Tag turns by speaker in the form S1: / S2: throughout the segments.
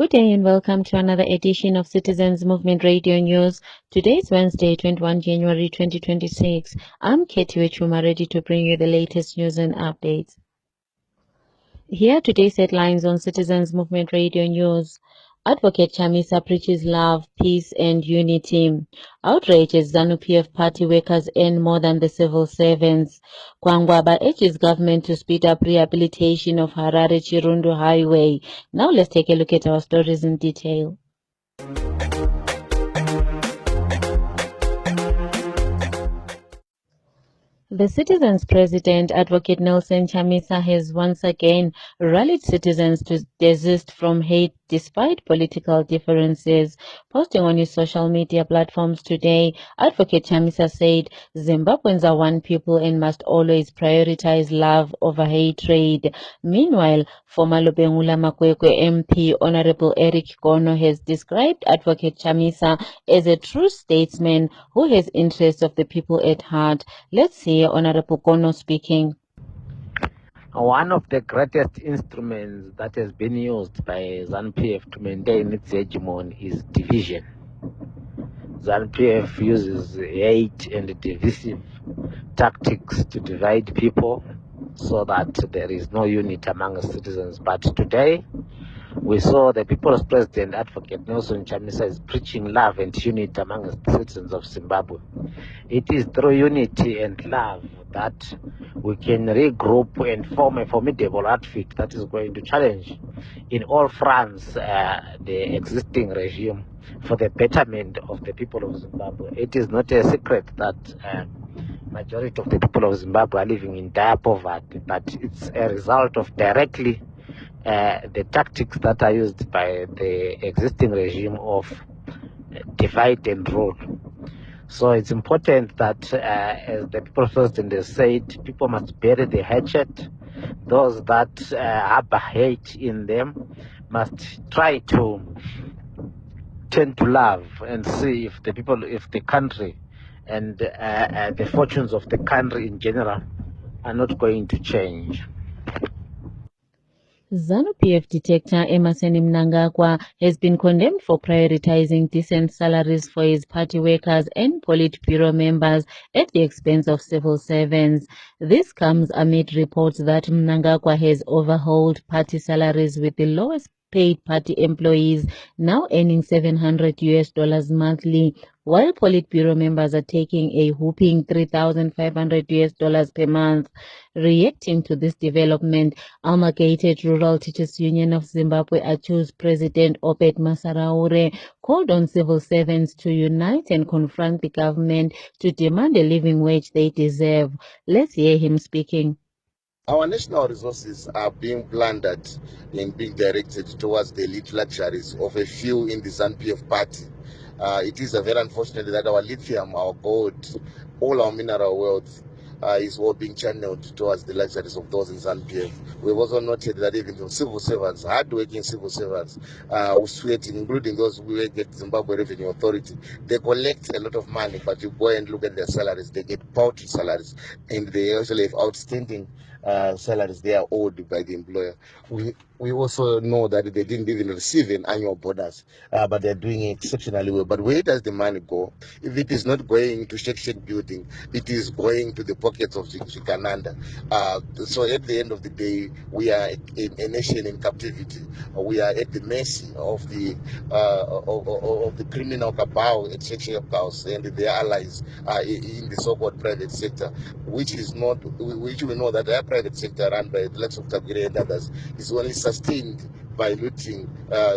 S1: Good day and welcome to another edition of Citizens Movement Radio News. Today is Wednesday, 21 January 2026. I'm Katie Wechuma, ready to bring you the latest news and updates. Here are today's headlines on Citizens Movement Radio News. Advocate Chamisa preaches love, peace and unity. Outrages ZANU-PF party workers earn more than the civil servants. Kwangwaba urges government to speed up rehabilitation of Harare-Chirundu Highway. Now let's take a look at our stories in detail. The Citizens President, Advocate Nelson Chamisa, has once again rallied citizens to desist from hate despite political differences. Posting on his social media platforms today, Advocate Chamisa said, Zimbabweans are one people and must always prioritize love over hatred. Meanwhile, former Lubengula Makwekwe MP, Honorable Eric Gono, has described Advocate Chamisa as a true statesman who has interests of the people at heart. Let's hear Honorable Gono speaking.
S2: One of the greatest instruments that has been used by ZANU-PF to maintain its hegemony is division. ZANU-PF uses hate and divisive tactics to divide people so that there is no unity among citizens. But today, we saw the People's President, Advocate Nelson Chamisa, is preaching love and unity among the citizens of Zimbabwe. It is through unity and love that we can regroup and form a formidable outfit that is going to challenge in all fronts the existing regime for the betterment of the people of Zimbabwe. It is not a secret that majority of the people of Zimbabwe are living in dire poverty, but it's a result of directly the tactics that are used by the existing regime of divide and rule. So it's important that, as the People's President has said, people must bury the hatchet. Those that harbor hate in them must try to turn to love and see if the people, if the country and the fortunes of the country in general are not going to change.
S1: ZANU-PF detector Emerson Mnangagwa has been condemned for prioritizing decent salaries for his party workers and Politburo members at the expense of civil servants. This comes amid reports that Mnangagwa has overhauled party salaries, with the lowest paid party employees now earning $700 monthly, while Politburo members are taking a whopping $3,500 per month. Reacting to this development, Amalgamated Rural Teachers Union of Zimbabwe ACHU's President Obed Masaraure called on civil servants to unite and confront the government to demand a living wage they deserve. Let's hear him speaking.
S3: Our national resources are being plundered and being directed towards the elite luxuries of a few in the ZANU-PF party. It is very unfortunate that our lithium, our gold, all our mineral wealth is all being channeled towards the luxuries of those in ZANU-PF. We've also noted that even the civil servants, hard-working civil servants, who sweat, including those who work at Zimbabwe Revenue Authority, they collect a lot of money, but you go and look at their salaries, they get paltry salaries, and they actually have outstanding salaries they are owed by the employer. We also know that they didn't even receive an annual bonus, but they're doing exceptionally well. But where does the money go? If it is not going to Shake building, it is going to the pockets of Chikananda. So at the end of the day, we are a nation in captivity. We are at the mercy of the criminal cabal at Shake House and their allies in the so-called private sector, which we know that their private sector run by the likes of Tabire and others is only sustained by looting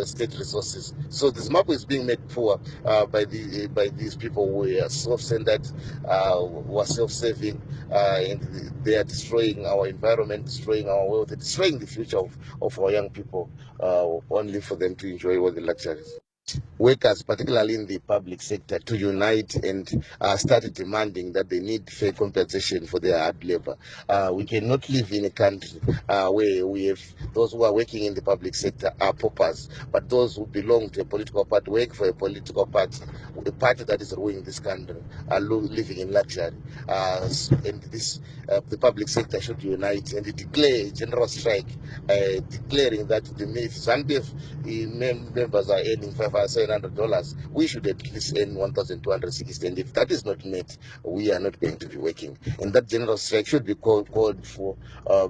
S3: state resources. So the Zimbabwe is being made poor by these people who are self-centered, who are self-serving, and they are destroying our environment, destroying our wealth, destroying the future of our young people, only for them to enjoy all the luxuries. workers, particularly in the public sector, to unite and start demanding that they need fair compensation for their hard labor. We cannot live in a country where we have those who are working in the public sector are paupers, but those who belong to a political party, work for a political party, a party that is ruling this country, are living in luxury. And the public sector should unite and declare a general strike, declaring that if ZANU-PF members are earning $700, we should at least earn 1,260. And if that is not met, we are not going to be working. And that general strike should be called for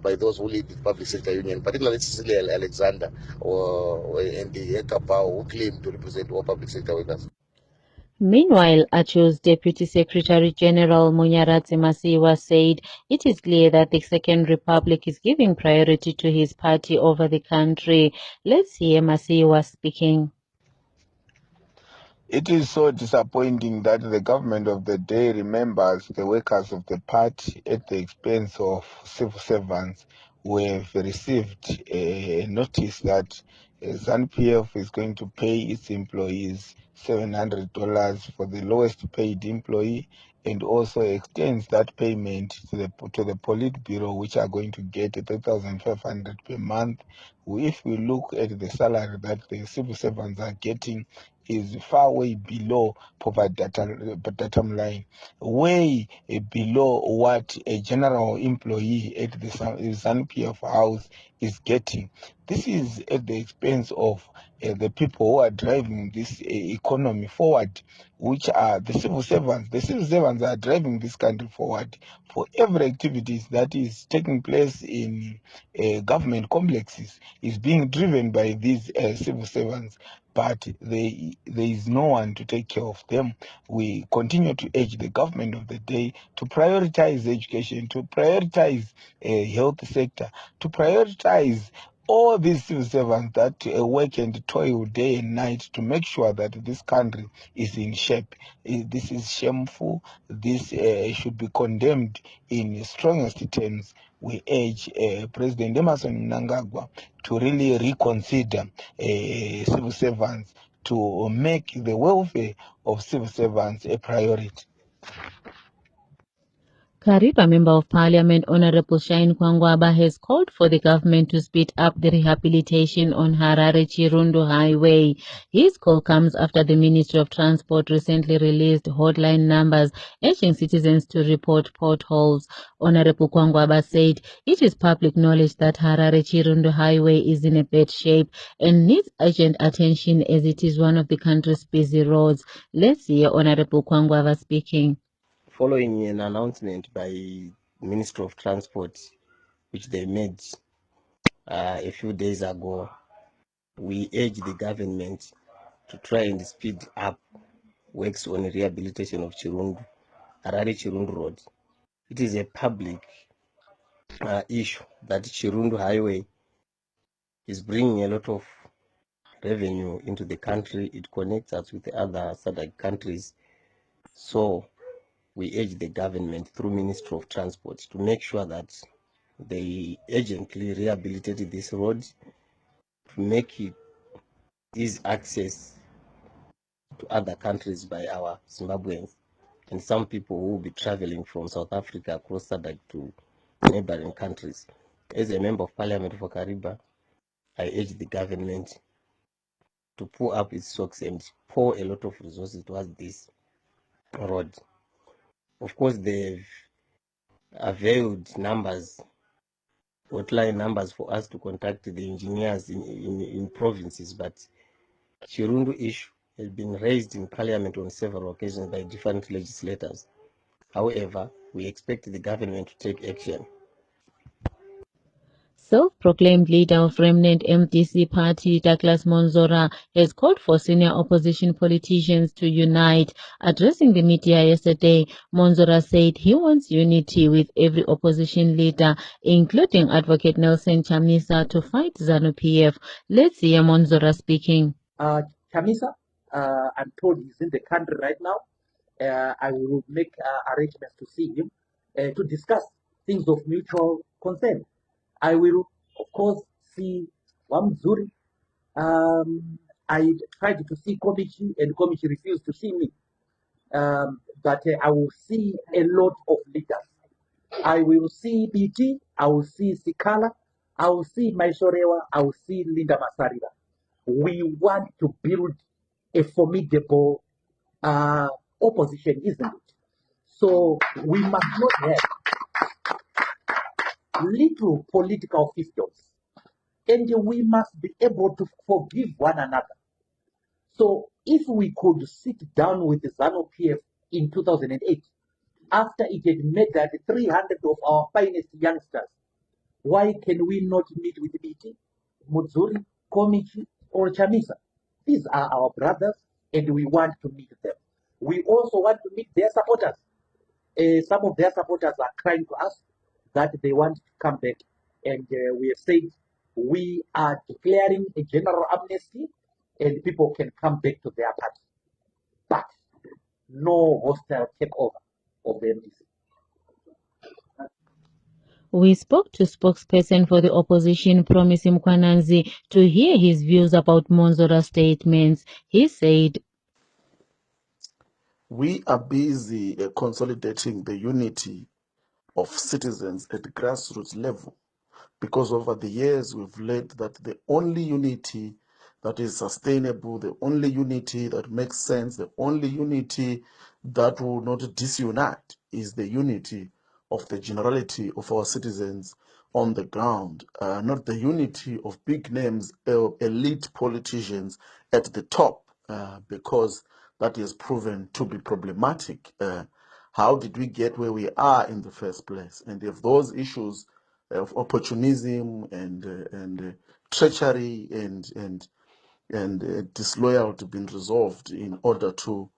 S3: by those who lead the public sector union, particularly Cecilia Alexander and the Ekapao, who claim to represent all public sector workers.
S1: Meanwhile, ACHU's Deputy Secretary General Munyaradzi Masiwa said it is clear that the Second Republic is giving priority to his party over the country. Let's hear Masiwa speaking.
S4: It is so disappointing that the government of the day remembers the workers of the party at the expense of civil servants who have received a notice that ZANU-PF is going to pay its employees $700 for the lowest paid employee, and also extends that payment to the Politburo, which are going to get 3,500 per month. If we look at the salary that the civil servants are getting, is far way below poverty datum line, way below what a general employee at the ZANU-PF house is getting. This is at the expense of the people who are driving this economy forward, which are the civil servants. The civil servants are driving this country forward for every activities that is taking place in government complexes is being driven by these civil servants, but there is no one to take care of them. We continue to urge the government of the day to prioritize education, to prioritize health sector, to prioritize all these civil servants that work and toil day and night to make sure that this country is in shape. This is shameful. This should be condemned in strongest terms. We urge President Emmerson Mnangagwa to really reconsider civil servants, to make the welfare of civil servants a priority.
S1: Kariba Member of Parliament Honorable Shine Kwangwaba has called for the government to speed up the rehabilitation on Harare-Chirundu Highway. His call comes after the Ministry of Transport recently released hotline numbers urging citizens to report potholes. Honorable Kwangwaba said it is public knowledge that Harare-Chirundu Highway is in a bad shape and needs urgent attention as it is one of the country's busy roads. Let's hear Honorable Kwangwaba speaking.
S5: Following an announcement by Ministry of Transport, which they made a few days ago, we urge the government to try and speed up works on rehabilitation of Harare-Chirundu Road. It is a public issue that Chirundu Highway is bringing a lot of revenue into the country. It connects us with the other SADC countries. So we urge the government through Ministry of Transport to make sure that they urgently rehabilitate this road to make it easy access to other countries by our Zimbabweans and some people who will be traveling from South Africa across SADC to neighboring countries. As a member of Parliament for Kariba, I urge the government to pull up its socks and pour a lot of resources towards this road. Of course, they've availed numbers, hotline numbers for us to contact the engineers in provinces, but Chirundu issue has been raised in Parliament on several occasions by different legislators. However, we expect the government to take action.
S1: Self-proclaimed leader of remnant MDC party, Douglas Monzora, has called for senior opposition politicians to unite. Addressing the media yesterday, Monzora said he wants unity with every opposition leader, including Advocate Nelson Chamisa, to fight ZANU-PF. Let's hear Monzora speaking.
S6: Chamisa, I'm told he's in the country right now. I will make arrangements to see him to discuss things of mutual concern. I will, of course, see Wamzuri. I tried to see Komichi, and Komichi refused to see me. But I will see a lot of leaders. I will see BT, I will see Sikala, I will see Maishorewa, I will see Linda Masarira. We want to build a formidable opposition, isn't it? So we must not have little political fiefdoms, and we must be able to forgive one another. So if we could sit down with the ZANU-PF in 2008, after it had made that 300 of our finest youngsters, why can we not meet with BT, Mutsuri, Komichi, or Chamisa? These are our brothers, and we want to meet them. We also want to meet their supporters. Some of their supporters are crying to us that they want to come back, and we have said we are declaring a general amnesty, and people can come back to their party, but no hostile takeover of the MDC.
S1: We spoke to spokesperson for the opposition, Promise Mkwananzi, to hear his views about Monzora's statements. He said,
S7: "We are busy consolidating the unity of citizens at the grassroots level, because over the years we've learned that the only unity that is sustainable, the only unity that makes sense, the only unity that will not disunite is the unity of the generality of our citizens on the ground, not the unity of big names, elite politicians at the top, because that is proven to be problematic. How did we get where we are in the first place? And if those issues of opportunism and treachery and disloyalty been resolved in order to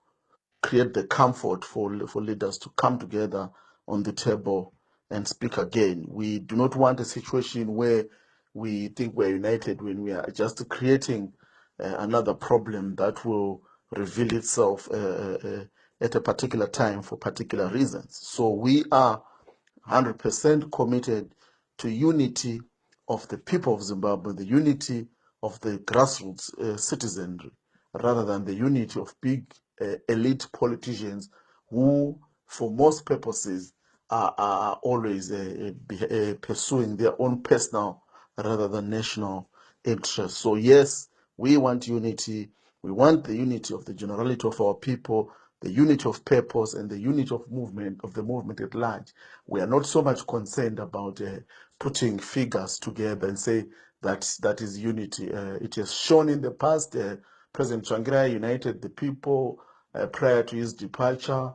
S7: create the comfort for leaders to come together on the table and speak again. We do not want a situation where we think we're united when we are just creating another problem that will reveal itself at a particular time for particular reasons. So we are 100% committed to unity of the people of Zimbabwe, the unity of the grassroots citizenry, rather than the unity of big elite politicians who, for most purposes, are always pursuing their own personal rather than national interests. So yes, we want unity. We want the unity of the generality of our people, the unity of purpose, and the unity of the movement at large. We are not so much concerned about putting figures together and say that is unity. It has shown in the past, President Tsvangirai united the people prior to his departure.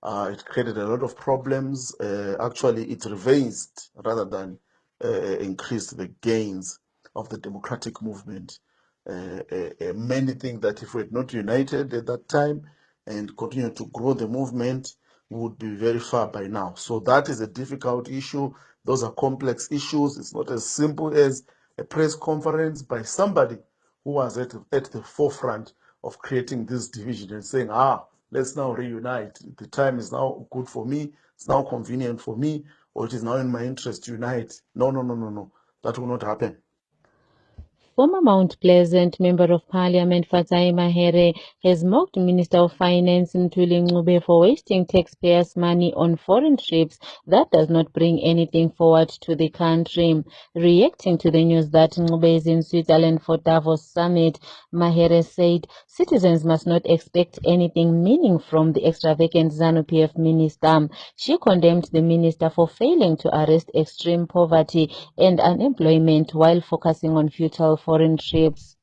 S7: It created a lot of problems. Actually, it reversed rather than increased the gains of the democratic movement. Many think that if we had not united at that time and continued to grow the movement, we would be very far by now. So that is a difficult issue. Those are complex issues. It's not as simple as a press conference by somebody who was at the forefront of creating this division and saying, let's now reunite. The time is now good for me. It's now convenient for me, or it is now in my interest to unite. No. That will not happen.
S1: Former Mount Pleasant Member of Parliament Fatai Mahere has mocked Minister of Finance Ntuli Ncube for wasting taxpayers' money on foreign trips that does not bring anything forward to the country. Reacting to the news that Ncube is in Switzerland for Davos Summit, Mahere said citizens must not expect anything meaning from the extravagant ZANU-PF minister. She condemned the minister for failing to arrest extreme poverty and unemployment while focusing on futile foreign trips.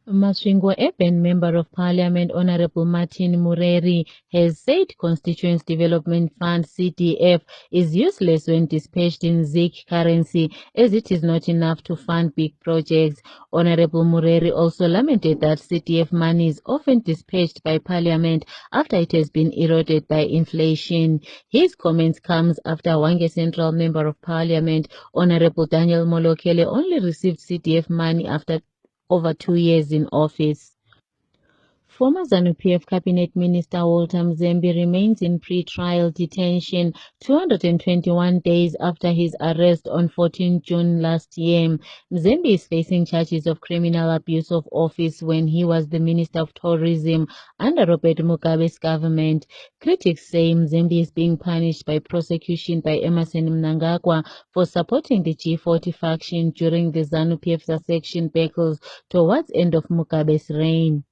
S1: Masvingo Eben, Member of Parliament Honorable Martin Mureri, has said Constituents Development Fund CDF is useless when dispatched in ZiG currency, as it is not enough to fund big projects. Honorable Mureri also lamented that CDF money is often dispatched by Parliament after it has been eroded by inflation. His comments comes after Hwange Central Member of Parliament Honorable Daniel Molokele only received CDF money after over 2 years in office. Former ZANU-PF Cabinet Minister Walter Mzembe remains in pre-trial detention 221 days after his arrest on 14 June last year. Mzembe is facing charges of criminal abuse of office when he was the Minister of Tourism under Robert Mugabe's government. Critics say Mzembe is being punished by prosecution by Emmerson Mnangagwa for supporting the G40 faction during the ZANU-PF secession battles towards end of Mugabe's reign.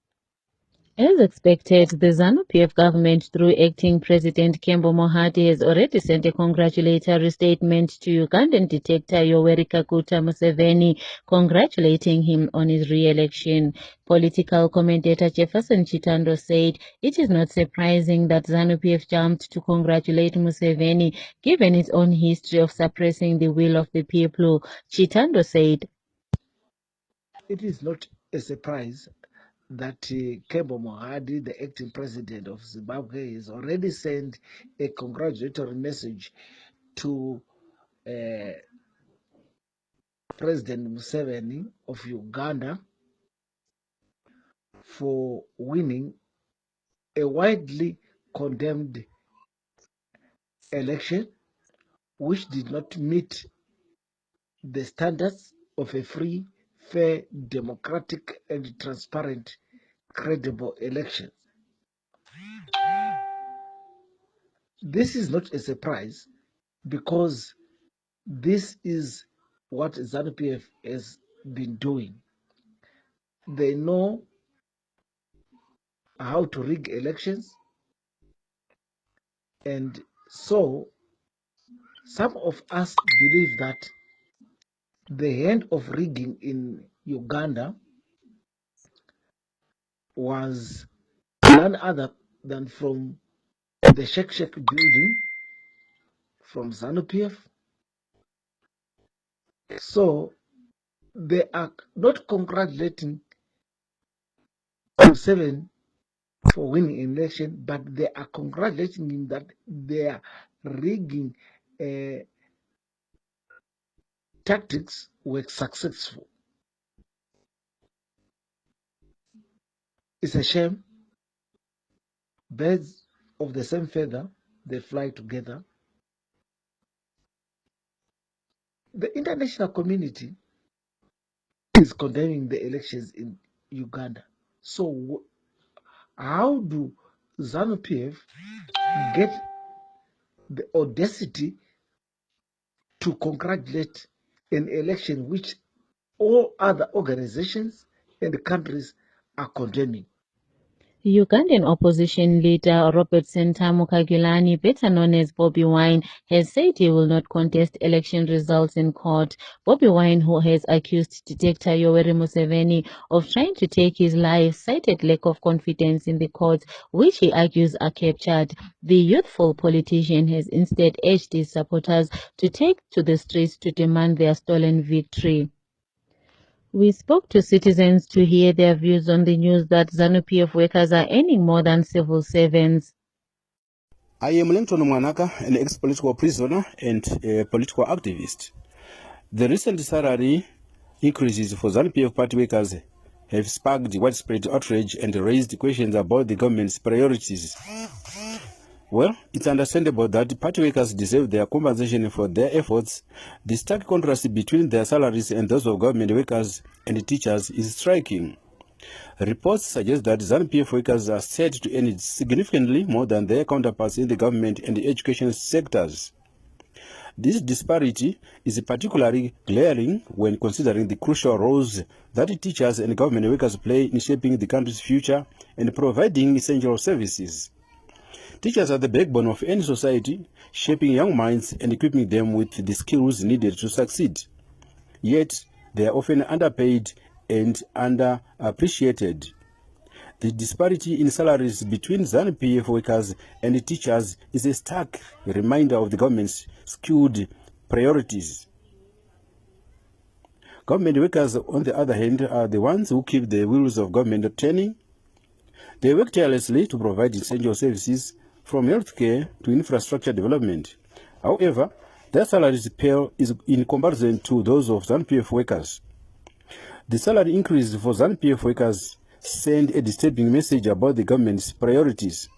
S1: As expected, the ZANU-PF government, through acting President Kembo Mohadi, has already sent a congratulatory statement to Ugandan dictator Yoweri Kaguta Museveni, congratulating him on his re-election. Political commentator Jefferson Chitando said it is not surprising that ZANU-PF jumped to congratulate Museveni, given its own history of suppressing the will of the people. Chitando said,
S8: "It is not a surprise that Kembo Mohadi, the acting president of Zimbabwe, has already sent a congratulatory message to President Museveni of Uganda for winning a widely condemned election which did not meet the standards of a free, fair, democratic, and transparent, credible election." This is not a surprise because this is what ZANU-PF has been doing. They know how to rig elections, and so some of us believe that the hand of rigging in Uganda was none other than from the Sheikh building, from ZANU-PF. So they are not congratulating Museveni for winning an election, but they are congratulating him that their rigging tactics were successful. It's a shame. Birds of the same feather, they fly together. The international community is condemning the elections in Uganda. So how do ZANU-PF get the audacity to congratulate an election which all other organizations and countries are condemning?
S1: Ugandan opposition leader Robert Sentamu Kyagulanyi, better known as Bobi Wine, has said he will not contest election results in court. Bobi Wine, who has accused dictator Yoweri Museveni of trying to take his life, cited lack of confidence in the courts, which he argues are captured. The youthful politician has instead urged his supporters to take to the streets to demand their stolen victory. We spoke to citizens to hear their views on the news that ZANU-PF workers are earning more than civil servants.
S9: I am Linton Mwanaka, an ex-political prisoner and a political activist. The recent salary increases for ZANU-PF party workers have sparked widespread outrage and raised questions about the government's priorities. Well, it's understandable that party workers deserve their compensation for their efforts. The stark contrast between their salaries and those of government workers and teachers is striking. Reports suggest that ZANU-PF workers are said to earn significantly more than their counterparts in the government and the education sectors. This disparity is particularly glaring when considering the crucial roles that teachers and government workers play in shaping the country's future and providing essential services. Teachers are the backbone of any society, shaping young minds and equipping them with the skills needed to succeed. Yet, they are often underpaid and underappreciated. The disparity in salaries between ZANU-PF workers and teachers is a stark reminder of the government's skewed priorities. Government workers, on the other hand, are the ones who keep the wheels of government turning. They work tirelessly to provide essential services from healthcare to infrastructure development. However, their salaries pale in comparison to those of ZANU-PF workers. The salary increase for ZANU-PF workers send a disturbing message about the government's priorities.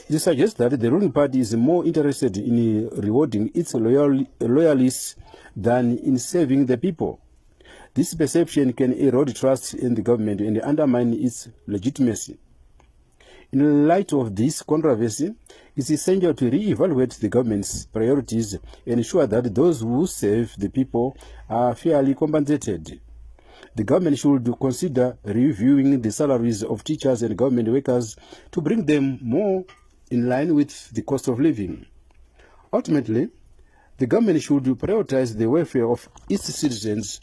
S9: It suggests that the ruling party is more interested in rewarding its loyalists than in serving the people. This perception can erode trust in the government and undermine its legitimacy. In light of this controversy, it's essential to re-evaluate the government's priorities and ensure that those who serve the people are fairly compensated. The government should consider reviewing the salaries of teachers and government workers to bring them more in line with the cost of living. Ultimately, the government should prioritize the welfare of its citizens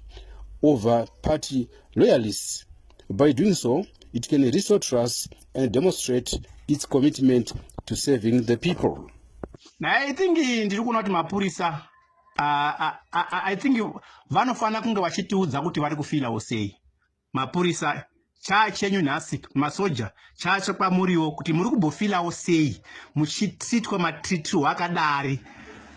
S9: over party loyalists. By doing so, it can restore trust and demonstrate its commitment to serving the people.
S10: I think ndiri kuona kuti mapurisa I think vanofana kunge vachitiudza kuti vari kufirawo sei. Mapurisa chenyu nhasi masoja kwamuriwo kuti muri kumbofirawo sei muchititwa matiritirwo akadari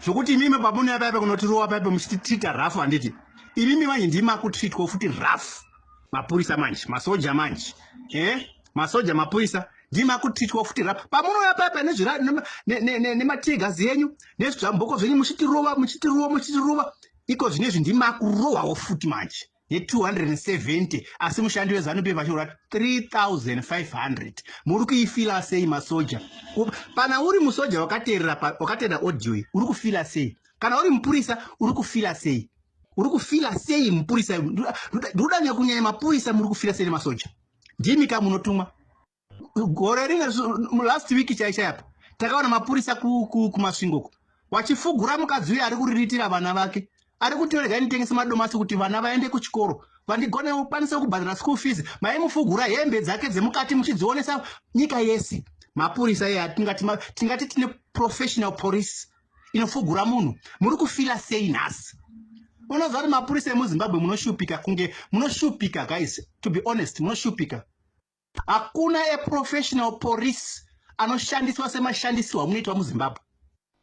S10: zvokuti imimi pamunouya paipe kunotirowa paipe muchititita rafu handiti imimi manje ndima kutritwa futi rafu mapurisa manje masoja manje masoja mapurisa ndima kutritwa futi rafu pamunouya paipe nematigazi yenyu nezvamboko zvenyu muchitirova iko zvinezvi ndima kurowawo futi manje ne270 asi mushandi weZANU-PF vachirwa 3500 muri kuifila sei masoja pana uri musoja wakateerera audio iyi uri kufila sei kana uri mupurisa uri kufila sei mupurisa ndudanya kunyanya mapurisa muri kufila sei masoja ndimi kama munotumwa gore ringe last week chaichapa takaona mapurisa kumasvingo wachifugura mukadzi uyu ari kuriritira vana vake ari kuti rega nitengese madomasi kuti vana vaende kuchikoro vandigone ukwanise kubhadhara school fees maimufugura hembe dzake dzemukati muchidzionesa nyika yese mapurisa ye tingati tine professional police inofugura munhu muri kufila sei nhasi unoziva kuti mapurisa emuZimbabwe munoshupika guys, to be honest munoshupika. Hakuna professional police anoshandiswa semashandiswa amunoitwa muZimbabwe.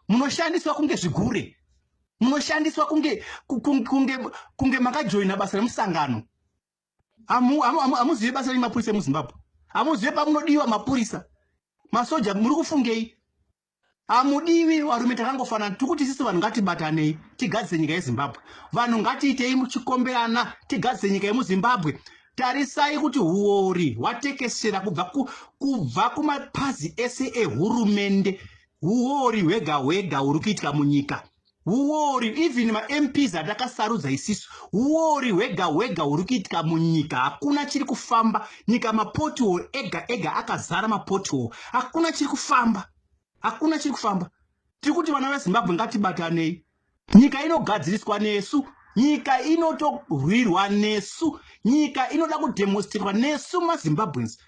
S10: Munoshandiswa kunge zvigure, munoshandiswa kunge makajoina basa remusangano. Amuzive basa remapurisa emuZimbabwe, amuzive pamunodiwa mapurisa. Masoja muri kufungei, amudiwi varume takangofanana. Tikuti sisi vanhu ngatibatanei tigadzise nyika yeZimbabwe. Vanhu ngatiitei muchikomberana tigadzise nyika yemuZimbabwe. Tarisai kuti huori watekeshera kubva kumapazi ese ehurumende. Huori hwega huri kuitika munyika. Huori even ma-MPs atakasarudza isisu. Huori hwega huri kuitika munyika. Hakuna chiri kufamba. Nyika mapothole ega akazara mapothole. Hakuna chiri kufamba. Tiri kuti vana veZimbabwe ngatibatanei. Nyika inogadziriswa nesu. Nyika inotorwirwa nesu. Nyika inoda kudemonstrerwa nesu maZimbabweans.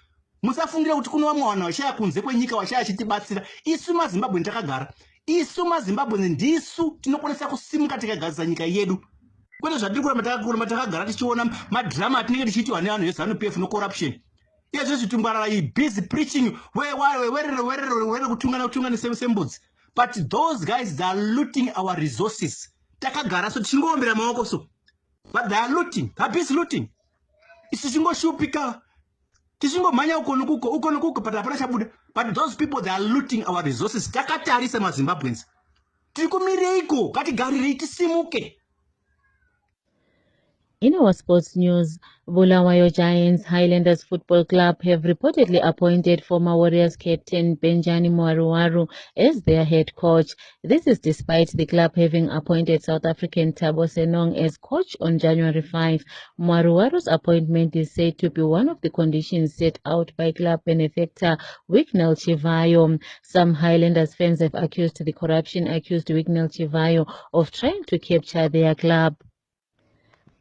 S10: Musafungire kuti kuno vamwe vanhu vashaya kunze kwenyika vashaya chitibatsira. Isu maZimbabwe takagara. Isu maZimbabwe ndisu tinokwanisa kusimuka tikagadzisa nyika yedu. Kwete zvatiri kuramba takagara tichiona madrama atinenge tichiitwa nevanhu veZANU-PF nocorruption. Izvo zvitungwarara iyi busy preaching where kutungana sembudzi. But those guys, they are looting our resources. Takagara so tichingombera maoko so. But they are looting. They are busy looting. Isi chingoshupika. Tichingomhanya uko nokuko but hapana chabuda. But those people, they are looting our resources. Takatarisa maZimbabweans. Tikumireiko katigarirei tisimuke.
S1: In our sports news, Bulawayo Giants Highlanders Football Club have reportedly appointed former Warriors captain Benjani Mwaruwaru as their head coach. This is despite the club having appointed South African Thabo Senong as coach on January 5. Mwaruwaru's appointment is said to be one of the conditions set out by club benefactor Wicknell Chivayo. Some Highlanders fans have accused the corruption-accused Wicknell Chivayo of trying to capture their club.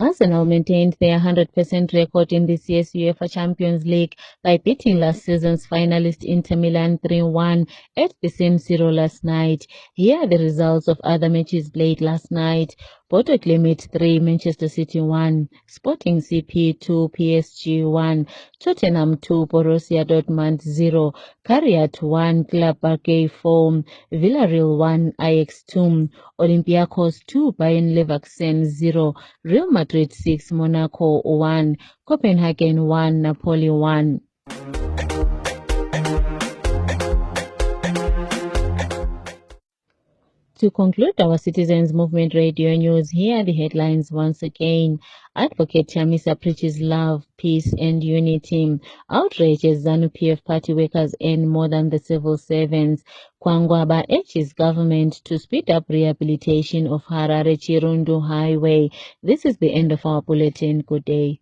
S1: Arsenal maintained their 100% record in this year's UEFA Champions League by beating last season's finalist Inter Milan 3-1 at the San Siro last night. Here are the results of other matches played last night. Porto Glimt 3, Manchester City 1, Sporting CP 2, PSG 1, Tottenham 2, Borussia Dortmund 0, Kariat 1, Club Brugge 4, Villarreal 1, Ajax 2, Olympiacos 2, Bayern Leverkusen 0, Real Madrid 6, Monaco 1, Copenhagen 1, Napoli 1. to conclude our Citizens Movement Radio News, here are the headlines once again. Advocate Chamisa preaches love, peace and unity. Outrages ZANU-PF party workers earn more than the civil servants. Kwangwaba urges government to speed up rehabilitation of Harare-Chirundu Highway. This is the end of our bulletin. Good day.